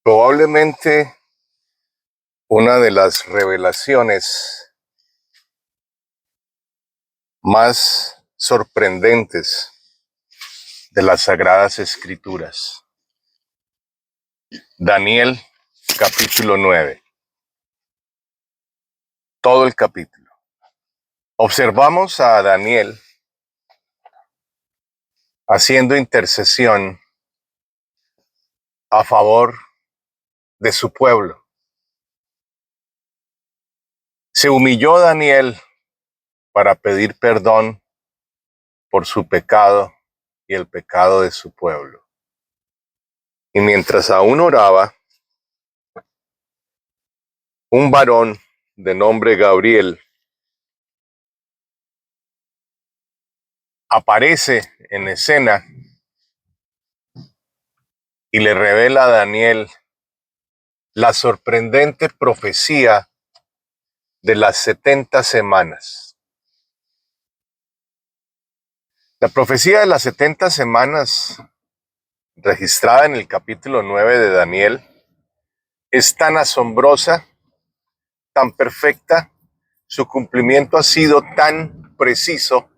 Probablemente una de las revelaciones más sorprendentes de las Sagradas Escrituras. Daniel, capítulo 9. Todo el capítulo. Observamos a Daniel haciendo intercesión a favor de su pueblo. Se humilló Daniel para pedir perdón por su pecado y el pecado de su pueblo. Y mientras aún oraba, un varón de nombre Gabriel aparece en escena y le revela a Daniel la sorprendente profecía de las 70 semanas. La profecía de las 70 semanas, registrada en el capítulo 9 de Daniel, es tan asombrosa, tan perfecta, su cumplimiento ha sido tan preciso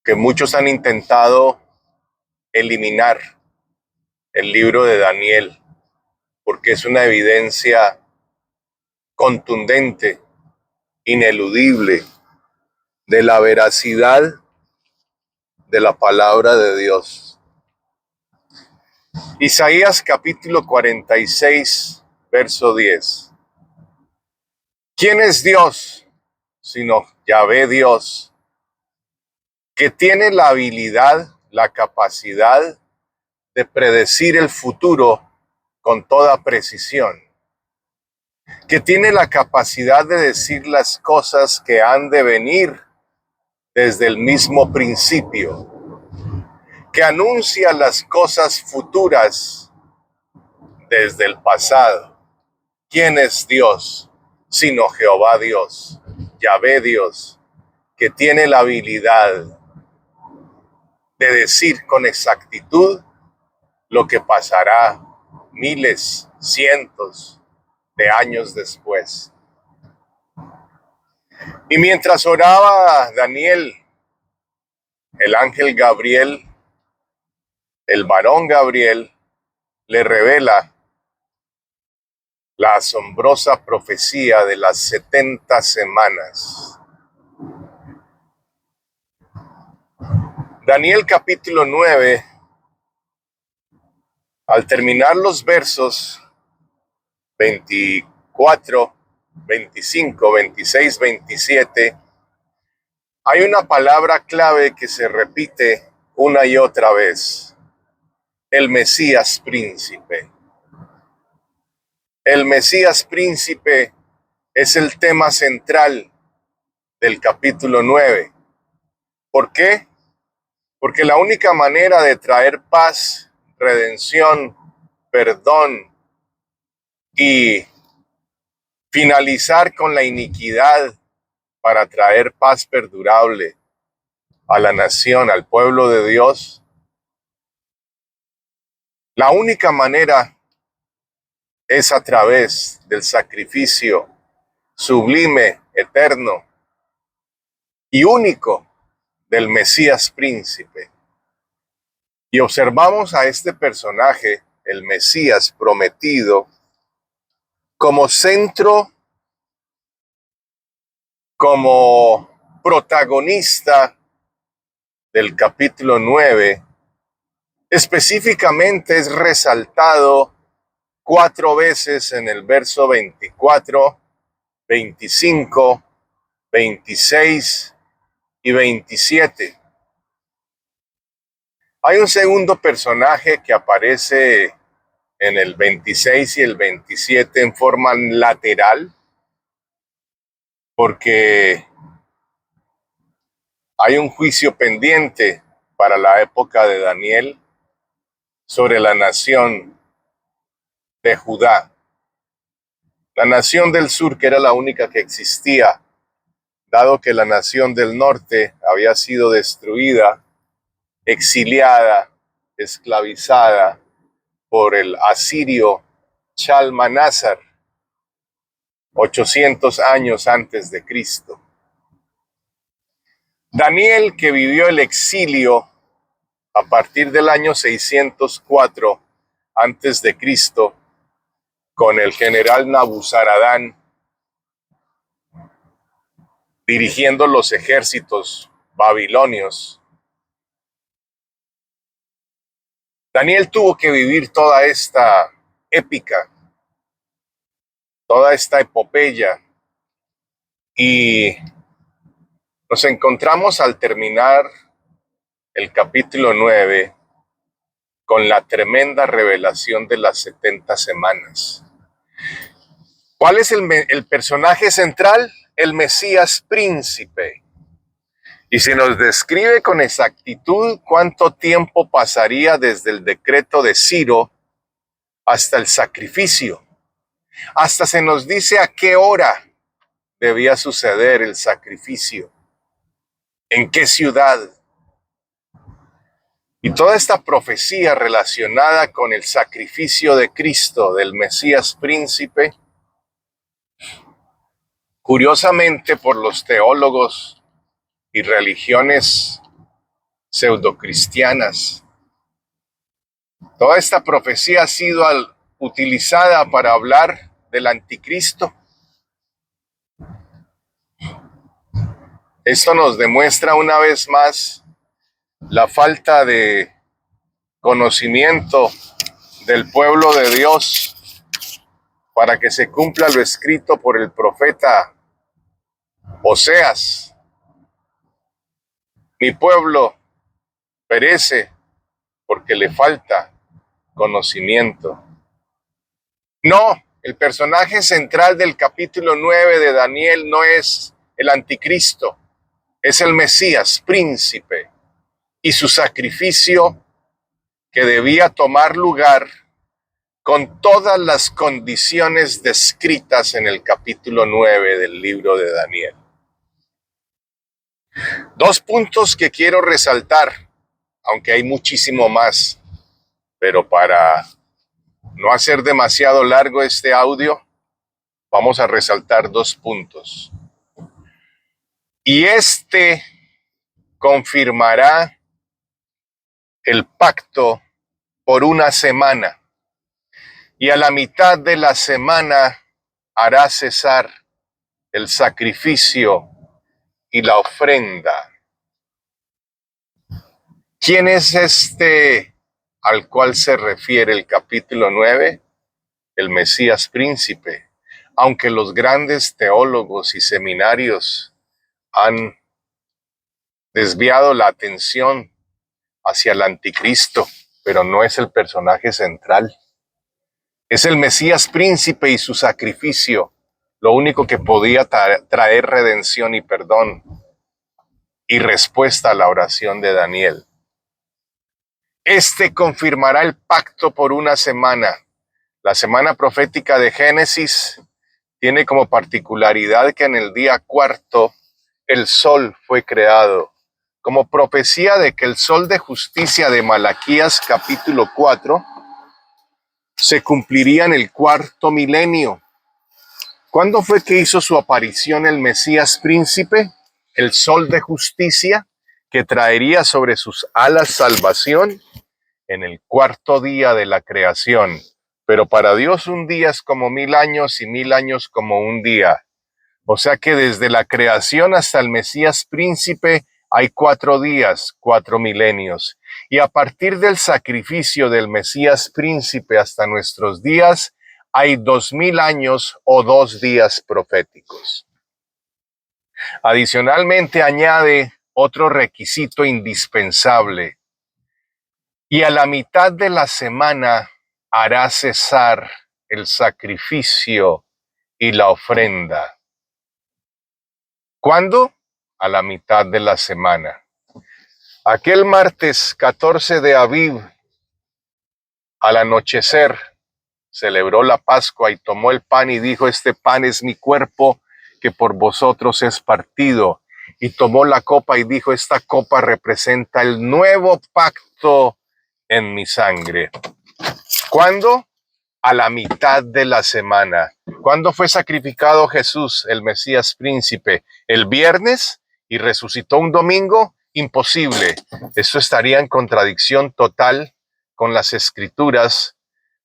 que muchos han intentado eliminar el libro de Daniel, porque es una evidencia contundente, ineludible, de la veracidad de la palabra de Dios. Isaías capítulo 46, verso 10. ¿Quién es Dios sino Yahvé Dios, que tiene la habilidad, la capacidad de predecir el futuro con toda precisión? Que tiene la capacidad de decir las cosas que han de venir desde el mismo principio, que anuncia las cosas futuras desde el pasado. ¿Quién es Dios sino Jehová Dios, Yahvé Dios, que tiene la habilidad de decir con exactitud lo que pasará miles, cientos de años después? Y mientras oraba Daniel, el ángel Gabriel, el varón Gabriel, le revela la asombrosa profecía de las 70 semanas. Daniel capítulo 9, al terminar los versos 24, 25, 26, 27, hay una palabra clave que se repite una y otra vez: el Mesías príncipe. El Mesías príncipe es el tema central del capítulo 9. ¿Por qué? Porque la única manera de traer paz, redención, perdón y finalizar con la iniquidad para traer paz perdurable a la nación, al pueblo de Dios, la única manera es a través del sacrificio sublime, eterno y único del Mesías príncipe. Y observamos a este personaje, el Mesías prometido, como centro, como protagonista del capítulo 9. Específicamente es resaltado 4 veces en el verso 24, 25, 26 y 27. Hay un segundo personaje que aparece en el 26 y el 27 en forma lateral, porque hay un juicio pendiente para la época de Daniel sobre la nación de Judá. La nación del sur, que era la única que existía, dado que la nación del norte había sido destruida, exiliada, esclavizada por el asirio Shalmaneser, 800 años antes de Cristo. Daniel, que vivió el exilio a partir del año 604 antes de Cristo, con el general Nabuzaradán dirigiendo los ejércitos babilonios. Daniel tuvo que vivir toda esta épica, toda esta epopeya, y nos encontramos al terminar el capítulo 9 con la tremenda revelación de las 70 semanas. ¿Cuál es el personaje central? El Mesías príncipe. Y se nos describe con exactitud cuánto tiempo pasaría desde el decreto de Ciro hasta el sacrificio. Hasta se nos dice a qué hora debía suceder el sacrificio, en qué ciudad. Y toda esta profecía relacionada con el sacrificio de Cristo, del Mesías príncipe, curiosamente por los teólogos y religiones pseudocristianas, toda esta profecía ha sido utilizada para hablar del anticristo. Esto nos demuestra una vez más la falta de conocimiento del pueblo de Dios para que se cumpla lo escrito por el profeta Oseas. Mi pueblo perece porque le falta conocimiento. No, el personaje central del capítulo 9 de Daniel no es el anticristo, es el Mesías príncipe y su sacrificio que debía tomar lugar con todas las condiciones descritas en el capítulo 9 del libro de Daniel. Dos puntos que quiero resaltar, aunque hay muchísimo más, pero para no hacer demasiado largo este audio, vamos a resaltar dos puntos. Y este confirmará el pacto por una semana, y a la mitad de la semana hará cesar el sacrificio y la ofrenda. ¿Quién es este al cual se refiere el capítulo 9? El Mesías príncipe. Aunque los grandes teólogos y seminarios han desviado la atención hacia el anticristo, pero no es el personaje central. Es el Mesías príncipe y su sacrificio, lo único que podía traer redención y perdón y respuesta a la oración de Daniel. Este confirmará el pacto por una semana. La semana profética de Génesis tiene como particularidad que en el día cuarto el sol fue creado, como profecía de que el sol de justicia de Malaquías capítulo 4 se cumpliría en el cuarto milenio. ¿Cuándo fue que hizo su aparición el Mesías príncipe? El sol de justicia que traería sobre sus alas salvación en el cuarto día de la creación. Pero para Dios un día es como 1000 años y 1000 años como un día. O sea que desde la creación hasta el Mesías príncipe hay 4 días, 4 milenios. Y a partir del sacrificio del Mesías príncipe hasta nuestros días, hay 2000 años o 2 días proféticos. Adicionalmente añade otro requisito indispensable. Y a la mitad de la semana hará cesar el sacrificio y la ofrenda. ¿Cuándo? A la mitad de la semana. Aquel martes 14 de Aviv, al anochecer, celebró la Pascua y tomó el pan y dijo: este pan es mi cuerpo que por vosotros es partido. Y tomó la copa y dijo: esta copa representa el nuevo pacto en mi sangre. ¿Cuándo? A la mitad de la semana. ¿Cuándo fue sacrificado Jesús, el Mesías príncipe? ¿El viernes? ¿Y resucitó un domingo? Imposible. Eso estaría en contradicción total con las Escrituras,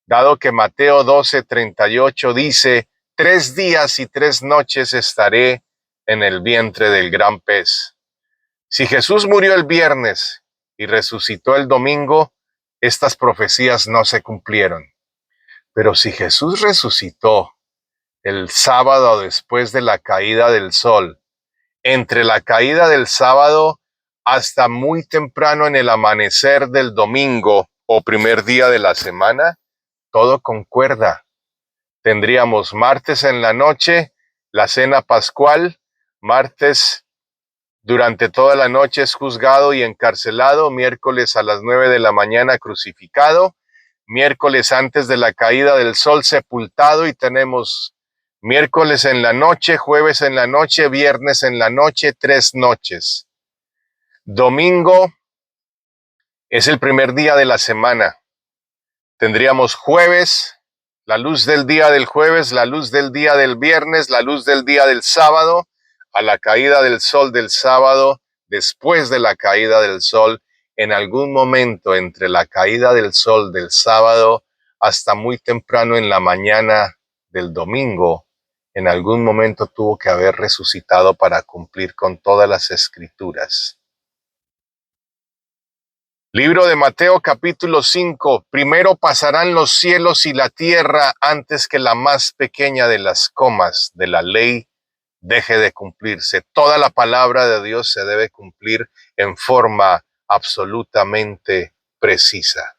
dado que Mateo 12:38 dice: 3 días y 3 noches estaré en el vientre del gran pez. Si Jesús murió el viernes y resucitó el domingo, estas profecías no se cumplieron. Pero si Jesús resucitó el sábado después de la caída del sol, entre la caída del sábado hasta muy temprano en el amanecer del domingo o primer día de la semana, todo concuerda. Tendríamos martes en la noche, la cena pascual, martes durante toda la noche es juzgado y encarcelado, miércoles a las 9 de la mañana crucificado, miércoles antes de la caída del sol sepultado, y tenemos miércoles en la noche, jueves en la noche, viernes en la noche, 3 noches. Domingo es el primer día de la semana. Tendríamos jueves, la luz del día del jueves, la luz del día del viernes, la luz del día del sábado, a la caída del sol del sábado, después de la caída del sol, en algún momento entre la caída del sol del sábado hasta muy temprano en la mañana del domingo, en algún momento tuvo que haber resucitado para cumplir con todas las escrituras. Libro de Mateo capítulo 5. Primero pasarán los cielos y la tierra antes que la más pequeña de las comas de la ley deje de cumplirse. Toda la palabra de Dios se debe cumplir en forma absolutamente precisa.